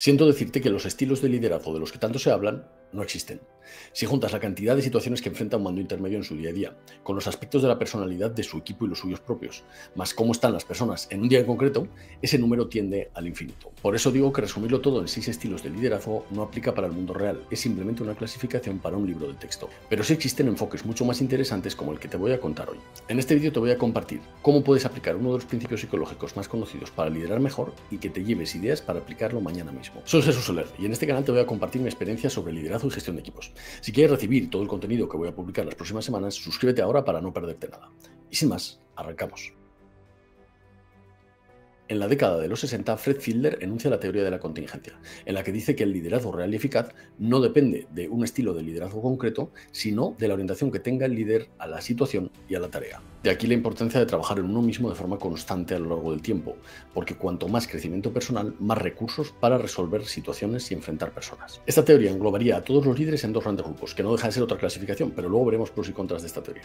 Siento decirte que los estilos de liderazgo de los que tanto se hablan no existen. Si juntas la cantidad de situaciones que enfrenta un mando intermedio en su día a día, con los aspectos de la personalidad de su equipo y los suyos propios, más cómo están las personas en un día en concreto, ese número tiende al infinito. Por eso digo que resumirlo todo en 6 estilos de liderazgo no aplica para el mundo real, es simplemente una clasificación para un libro de texto. Pero sí existen enfoques mucho más interesantes como el que te voy a contar hoy. En este vídeo te voy a compartir cómo puedes aplicar uno de los principios psicológicos más conocidos para liderar mejor y que te lleves ideas para aplicarlo mañana mismo. Soy Jesús Soler y en este canal te voy a compartir mi experiencia sobre liderazgo y gestión de equipos. Si quieres recibir todo el contenido que voy a publicar las próximas semanas, suscríbete ahora para no perderte nada. Y sin más, arrancamos. En la década de los 60, Fred Fiedler enuncia la teoría de la contingencia, en la que dice que el liderazgo real y eficaz no depende de un estilo de liderazgo concreto, sino de la orientación que tenga el líder a la situación y a la tarea. De aquí la importancia de trabajar en uno mismo de forma constante a lo largo del tiempo, porque cuanto más crecimiento personal, más recursos para resolver situaciones y enfrentar personas. Esta teoría englobaría a todos los líderes en dos grandes grupos, que no deja de ser otra clasificación, pero luego veremos pros y contras de esta teoría.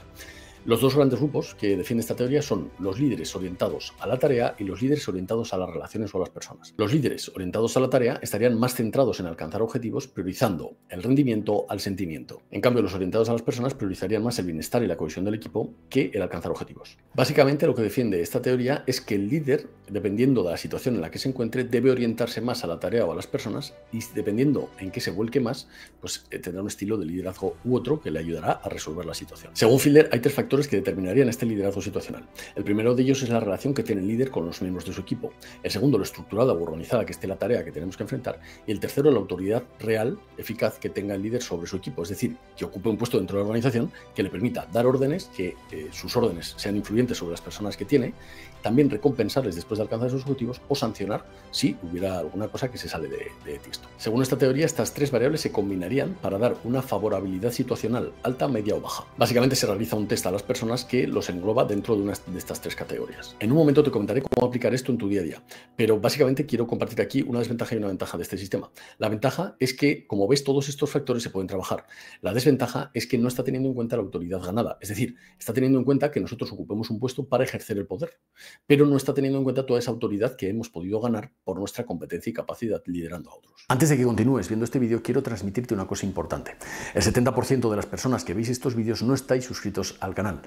Los dos grandes grupos que defienden esta teoría son los líderes orientados a la tarea y los líderes orientados a las relaciones o a las personas. Los líderes orientados a la tarea estarían más centrados en alcanzar objetivos, priorizando el rendimiento al sentimiento. En cambio, los orientados a las personas priorizarían más el bienestar y la cohesión del equipo que el alcanzar objetivos. Básicamente, lo que defiende esta teoría es que el líder, dependiendo de la situación en la que se encuentre, debe orientarse más a la tarea o a las personas y dependiendo en qué se vuelque más, pues tendrá un estilo de liderazgo u otro que le ayudará a resolver la situación. Según Fiedler, hay 3 factores que determinarían este liderazgo situacional. El primero de ellos es la relación que tiene el líder con los miembros de su equipo. El segundo, lo estructurada o organizada que esté la tarea que tenemos que enfrentar. Y el tercero, la autoridad real, eficaz que tenga el líder sobre su equipo. Es decir, que ocupe un puesto dentro de la organización que le permita dar órdenes, que sus órdenes sean influyentes sobre las personas que tiene, también recompensarles después de alcanzar sus objetivos o sancionar si hubiera alguna cosa que se sale de tiesto. Según esta teoría, estas 3 variables se combinarían para dar una favorabilidad situacional alta, media o baja. Básicamente se realiza un test a las personas que los engloba dentro de una de estas 3 categorías. En un momento te comentaré cómo aplicar esto en tu día a día, pero básicamente quiero compartir aquí una desventaja y una ventaja de este sistema. La ventaja es que, como ves, todos estos factores se pueden trabajar. La desventaja es que no está teniendo en cuenta la autoridad ganada, es decir, está teniendo en cuenta que nosotros ocupemos un puesto para ejercer el poder, pero no está teniendo en cuenta toda esa autoridad que hemos podido ganar por nuestra competencia y capacidad liderando a otros. Antes de que continúes viendo este vídeo, quiero transmitirte una cosa importante. El 70% de las personas que veis estos vídeos no estáis suscritos al canal.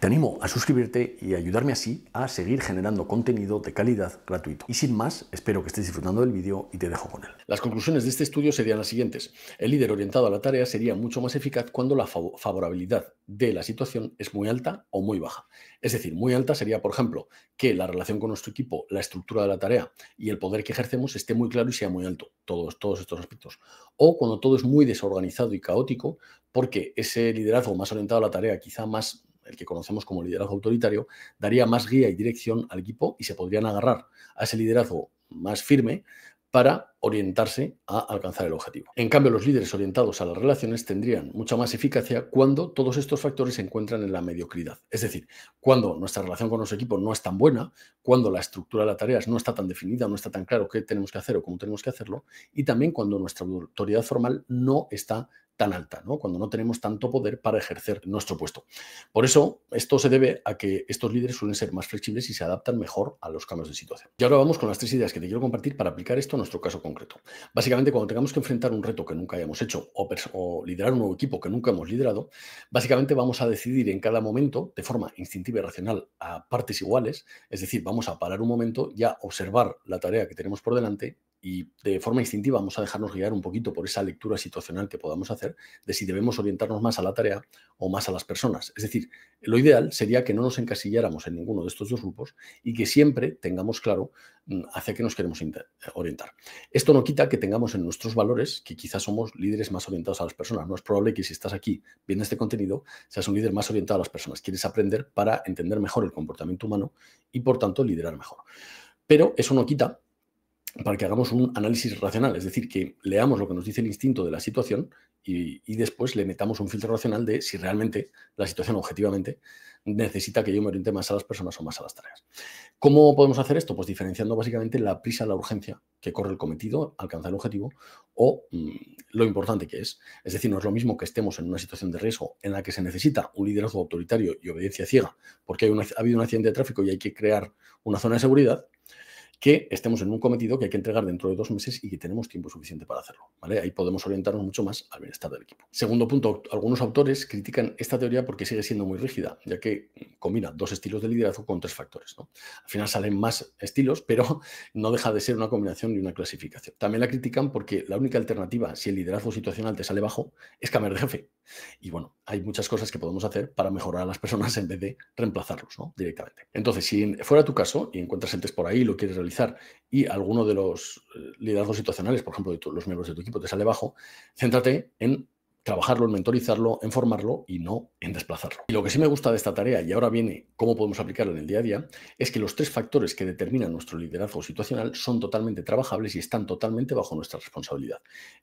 Te animo a suscribirte y ayudarme así a seguir generando contenido de calidad gratuito. Y sin más, espero que estés disfrutando del vídeo y te dejo con él. Las conclusiones de este estudio serían las siguientes. El líder orientado a la tarea sería mucho más eficaz cuando la favorabilidad de la situación es muy alta o muy baja. Es decir, muy alta sería, por ejemplo, que la relación con nuestro equipo, la estructura de la tarea y el poder que ejercemos esté muy claro y sea muy alto, todos estos aspectos. O cuando todo es muy desorganizado y caótico, porque ese liderazgo más orientado a la tarea, quizá más el que conocemos como liderazgo autoritario, daría más guía y dirección al equipo y se podrían agarrar a ese liderazgo más firme para orientarse a alcanzar el objetivo. En cambio, los líderes orientados a las relaciones tendrían mucha más eficacia cuando todos estos factores se encuentran en la mediocridad. Es decir, cuando nuestra relación con nuestro equipo no es tan buena, cuando la estructura de las tareas no está tan definida, no está tan claro qué tenemos que hacer o cómo tenemos que hacerlo, y también cuando nuestra autoridad formal no está tan alta, ¿no? Cuando no tenemos tanto poder para ejercer nuestro puesto. Por eso, esto se debe a que estos líderes suelen ser más flexibles y se adaptan mejor a los cambios de situación. Y ahora vamos con las 3 ideas que te quiero compartir para aplicar esto a nuestro caso concreto. Básicamente, cuando tengamos que enfrentar un reto que nunca hayamos hecho o liderar un nuevo equipo que nunca hemos liderado, básicamente vamos a decidir en cada momento, de forma instintiva y racional, a partes iguales, es decir, vamos a parar un momento y a observar la tarea que tenemos por delante y de forma instintiva vamos a dejarnos guiar un poquito por esa lectura situacional que podamos hacer de si debemos orientarnos más a la tarea o más a las personas. Es decir, lo ideal sería que no nos encasilláramos en ninguno de estos 2 grupos y que siempre tengamos claro hacia qué nos queremos orientar. Esto no quita que tengamos en nuestros valores que quizás somos líderes más orientados a las personas. No es probable que si estás aquí viendo este contenido seas un líder más orientado a las personas. Quieres aprender para entender mejor el comportamiento humano y, por tanto, liderar mejor. Pero eso no quita para que hagamos un análisis racional, es decir, que leamos lo que nos dice el instinto de la situación y después le metamos un filtro racional de si realmente la situación objetivamente necesita que yo me oriente más a las personas o más a las tareas. ¿Cómo podemos hacer esto? Pues diferenciando básicamente la prisa, la urgencia que corre el cometido, alcanzar el objetivo, o lo importante que es. Es decir, no es lo mismo que estemos en una situación de riesgo en la que se necesita un liderazgo autoritario y obediencia ciega porque ha habido un accidente de tráfico y hay que crear una zona de seguridad, que estemos en un cometido que hay que entregar dentro de 2 meses y que tenemos tiempo suficiente para hacerlo, ¿vale? Ahí podemos orientarnos mucho más al bienestar del equipo. Segundo punto, algunos autores critican esta teoría porque sigue siendo muy rígida, ya que combina 2 estilos de liderazgo con 3 factores, ¿no? Al final salen más estilos, pero no deja de ser una combinación y una clasificación. También la critican porque la única alternativa, si el liderazgo situacional te sale bajo, es cambiar de jefe. Y bueno, hay muchas cosas que podemos hacer para mejorar a las personas en vez de reemplazarlos, ¿no? Directamente. Entonces, si fuera tu caso y encuentras el test por ahí, lo quieres realizar y alguno de los liderazgos situacionales, por ejemplo, de los miembros de tu equipo te sale bajo, céntrate en trabajarlo, en mentorizarlo, en formarlo y no en desplazarlo. Y lo que sí me gusta de esta tarea, y ahora viene cómo podemos aplicarla en el día a día, es que los 3 factores que determinan nuestro liderazgo situacional son totalmente trabajables y están totalmente bajo nuestra responsabilidad.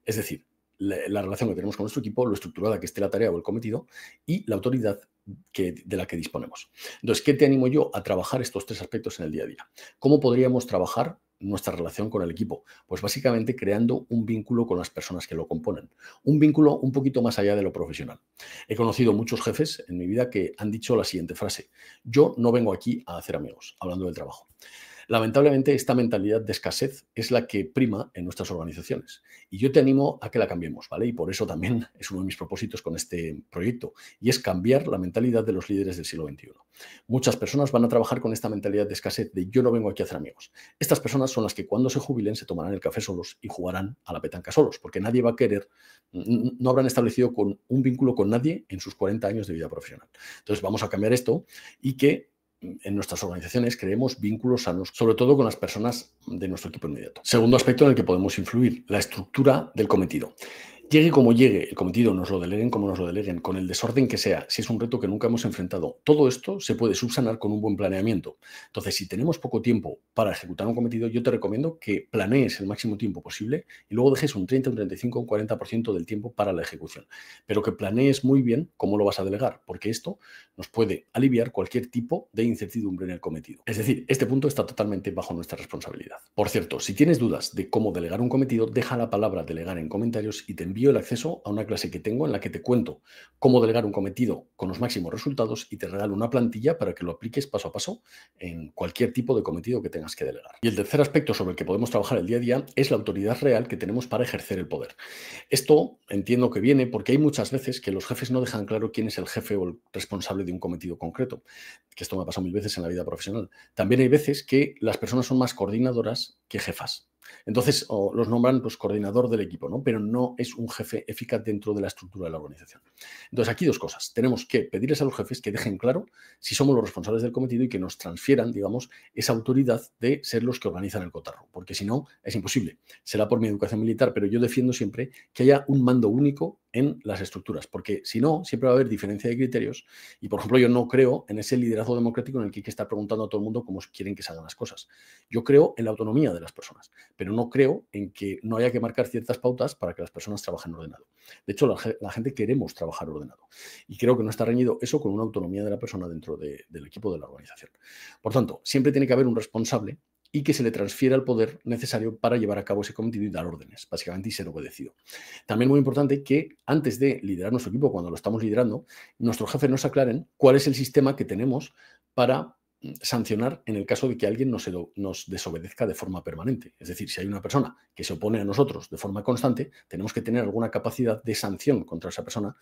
Es decir, la relación que tenemos con nuestro equipo, lo estructurada que esté la tarea o el cometido y la autoridad de la que disponemos. Entonces, ¿qué te animo yo a trabajar estos 3 aspectos en el día a día? ¿Cómo podríamos trabajar nuestra relación con el equipo? Pues básicamente creando un vínculo con las personas que lo componen. Un vínculo un poquito más allá de lo profesional. He conocido muchos jefes en mi vida que han dicho la siguiente frase: yo no vengo aquí a hacer amigos, hablando del trabajo. Lamentablemente, esta mentalidad de escasez es la que prima en nuestras organizaciones y yo te animo a que la cambiemos, ¿vale? Y por eso también es uno de mis propósitos con este proyecto y es cambiar la mentalidad de los líderes del siglo XXI. Muchas personas van a trabajar con esta mentalidad de escasez de yo no vengo aquí a hacer amigos. Estas personas son las que cuando se jubilen se tomarán el café solos y jugarán a la petanca solos, porque nadie va a querer, no habrán establecido con un vínculo con nadie en sus 40 años de vida profesional. Entonces vamos a cambiar esto y que en nuestras organizaciones creemos vínculos sanos, sobre todo con las personas de nuestro equipo inmediato. Segundo aspecto en el que podemos influir, la estructura del cometido. Llegue como llegue el cometido, nos lo deleguen como nos lo deleguen, con el desorden que sea, si es un reto que nunca hemos enfrentado, todo esto se puede subsanar con un buen planeamiento. Entonces, si tenemos poco tiempo para ejecutar un cometido, yo te recomiendo que planees el máximo tiempo posible y luego dejes un 30, un 35, un 40% del tiempo para la ejecución. Pero que planees muy bien cómo lo vas a delegar, porque esto nos puede aliviar cualquier tipo de incertidumbre en el cometido. Es decir, este punto está totalmente bajo nuestra responsabilidad. Por cierto, si tienes dudas de cómo delegar un cometido, deja la palabra delegar en comentarios y te envío el acceso a una clase que tengo en la que te cuento cómo delegar un cometido con los máximos resultados y te regalo una plantilla para que lo apliques paso a paso en cualquier tipo de cometido que tengas que delegar. Y el tercer aspecto sobre el que podemos trabajar el día a día es la autoridad real que tenemos para ejercer el poder. Esto entiendo que viene porque hay muchas veces que los jefes no dejan claro quién es el jefe o el responsable de un cometido concreto, que esto me ha pasado 1000 veces en la vida profesional. También hay veces que las personas son más coordinadoras que jefas. Entonces, los nombran pues, coordinador del equipo, ¿no? Pero no es un jefe eficaz dentro de la estructura de la organización. Entonces, aquí 2 cosas. Tenemos que pedirles a los jefes que dejen claro si somos los responsables del cometido y que nos transfieran, digamos, esa autoridad de ser los que organizan el cotarro, porque si no, es imposible. Será por mi educación militar, pero yo defiendo siempre que haya un mando único en las estructuras, porque si no, siempre va a haber diferencia de criterios y, por ejemplo, yo no creo en ese liderazgo democrático en el que hay que estar preguntando a todo el mundo cómo quieren que se hagan las cosas. Yo creo en la autonomía de las personas, pero no creo en que no haya que marcar ciertas pautas para que las personas trabajen ordenado. De hecho, la gente queremos trabajar ordenado y creo que no está reñido eso con una autonomía de la persona dentro del equipo de la organización. Por tanto, siempre tiene que haber un responsable y que se le transfiera el poder necesario para llevar a cabo ese cometido y dar órdenes, básicamente, y ser obedecido. También muy importante que antes de liderar nuestro equipo, cuando lo estamos liderando, nuestros jefes nos aclaren cuál es el sistema que tenemos para sancionar en el caso de que alguien nos desobedezca de forma permanente. Es decir, si hay una persona que se opone a nosotros de forma constante, tenemos que tener alguna capacidad de sanción contra esa persona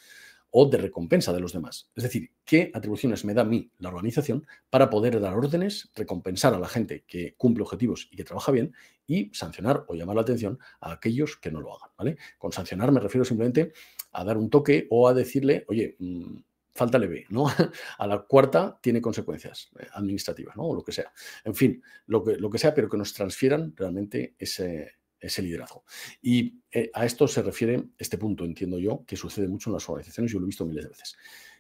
o de recompensa de los demás. Es decir, qué atribuciones me da a mí la organización para poder dar órdenes, recompensar a la gente que cumple objetivos y que trabaja bien y sancionar o llamar la atención a aquellos que no lo hagan, ¿vale? Con sancionar me refiero simplemente a dar un toque o a decirle, oye, falta leve, ¿no? A la cuarta tiene consecuencias administrativas, ¿no? O lo que sea. En fin, lo que sea, pero que nos transfieran realmente ese liderazgo. Y a esto se refiere este punto, entiendo yo, que sucede mucho en las organizaciones, yo lo he visto miles de veces.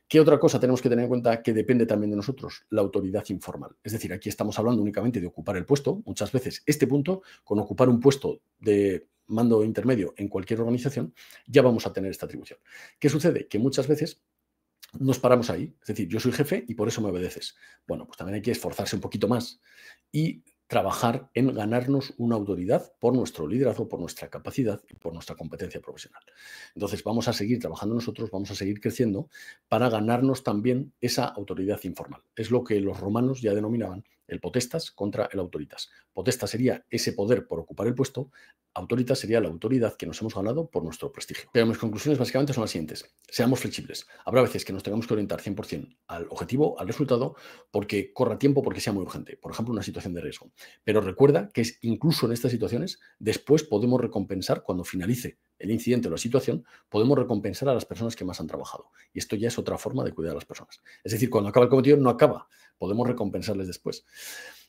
¿Qué otra cosa tenemos que tener en cuenta que depende también de nosotros? La autoridad informal. Es decir, aquí estamos hablando únicamente de ocupar el puesto. Muchas veces este punto, con ocupar un puesto de mando intermedio en cualquier organización, ya vamos a tener esta atribución. ¿Qué sucede? Que muchas veces nos paramos ahí. Es decir, yo soy jefe y por eso me obedeces. Bueno, pues también hay que esforzarse un poquito más y trabajar en ganarnos una autoridad por nuestro liderazgo, por nuestra capacidad y por nuestra competencia profesional. Entonces vamos a seguir trabajando nosotros, vamos a seguir creciendo para ganarnos también esa autoridad informal. Es lo que los romanos ya denominaban el potestas contra el autoritas. Potestas sería ese poder por ocupar el puesto, autoritas sería la autoridad que nos hemos ganado por nuestro prestigio. Pero mis conclusiones básicamente son las siguientes. Seamos flexibles. Habrá veces que nos tengamos que orientar 100% al objetivo, al resultado, porque corra tiempo, porque sea muy urgente. Por ejemplo, una situación de riesgo. Pero recuerda que incluso en estas situaciones, después podemos recompensar, cuando finalice el incidente o la situación, podemos recompensar a las personas que más han trabajado. Y esto ya es otra forma de cuidar a las personas. Es decir, cuando acaba el cometido, no acaba. Podemos recompensarles después.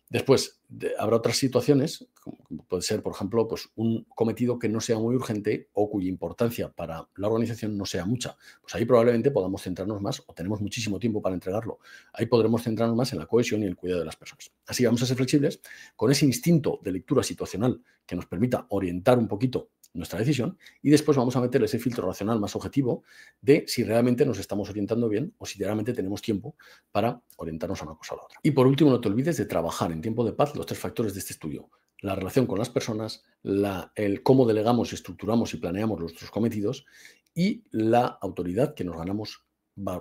Después, habrá otras situaciones, como puede ser, por ejemplo, pues un cometido que no sea muy urgente o cuya importancia para la organización no sea mucha. Pues ahí probablemente podamos centrarnos más, o tenemos muchísimo tiempo para entregarlo. Ahí podremos centrarnos más en la cohesión y el cuidado de las personas. Así vamos a ser flexibles con ese instinto de lectura situacional que nos permita orientar un poquito nuestra decisión, y después vamos a meter ese filtro racional más objetivo de si realmente nos estamos orientando bien o si realmente tenemos tiempo para orientarnos a una cosa o a la otra. Y por último, no te olvides de trabajar en tiempo de paz los 3 factores de este estudio: la relación con las personas, el cómo delegamos, estructuramos y planeamos nuestros cometidos, y la autoridad que nos ganamos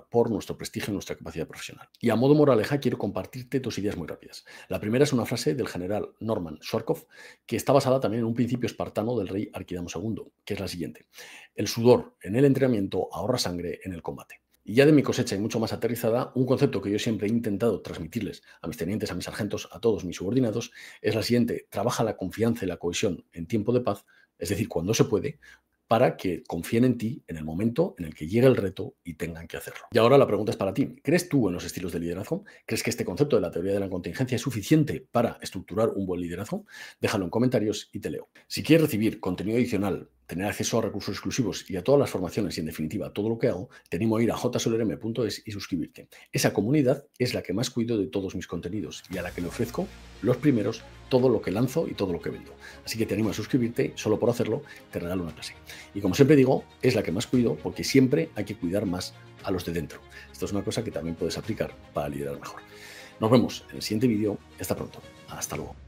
por nuestro prestigio y nuestra capacidad profesional. Y a modo moraleja quiero compartirte 2 ideas muy rápidas. La primera es una frase del general Norman Schwarzkopf, que está basada también en un principio espartano del rey Arquidamo II, que es la siguiente: el sudor en el entrenamiento ahorra sangre en el combate. Y ya de mi cosecha y mucho más aterrizada, un concepto que yo siempre he intentado transmitirles a mis tenientes, a mis sargentos, a todos mis subordinados, es la siguiente: trabaja la confianza y la cohesión en tiempo de paz, es decir, cuando se puede, para que confíen en ti en el momento en el que llegue el reto y tengan que hacerlo. Y ahora la pregunta es para ti. ¿Crees tú en los estilos de liderazgo? ¿Crees que este concepto de la teoría de la contingencia es suficiente para estructurar un buen liderazgo? Déjalo en comentarios y te leo. Si quieres recibir contenido adicional, tener acceso a recursos exclusivos y a todas las formaciones y, en definitiva, todo lo que hago, te animo a ir a jsolerm.es y suscribirte. Esa comunidad es la que más cuido de todos mis contenidos y a la que le ofrezco los primeros todo lo que lanzo y todo lo que vendo. Así que te animo a suscribirte. Solo por hacerlo te regalo una clase. Y como siempre digo, es la que más cuido porque siempre hay que cuidar más a los de dentro. Esto es una cosa que también puedes aplicar para liderar mejor. Nos vemos en el siguiente vídeo. Hasta pronto. Hasta luego.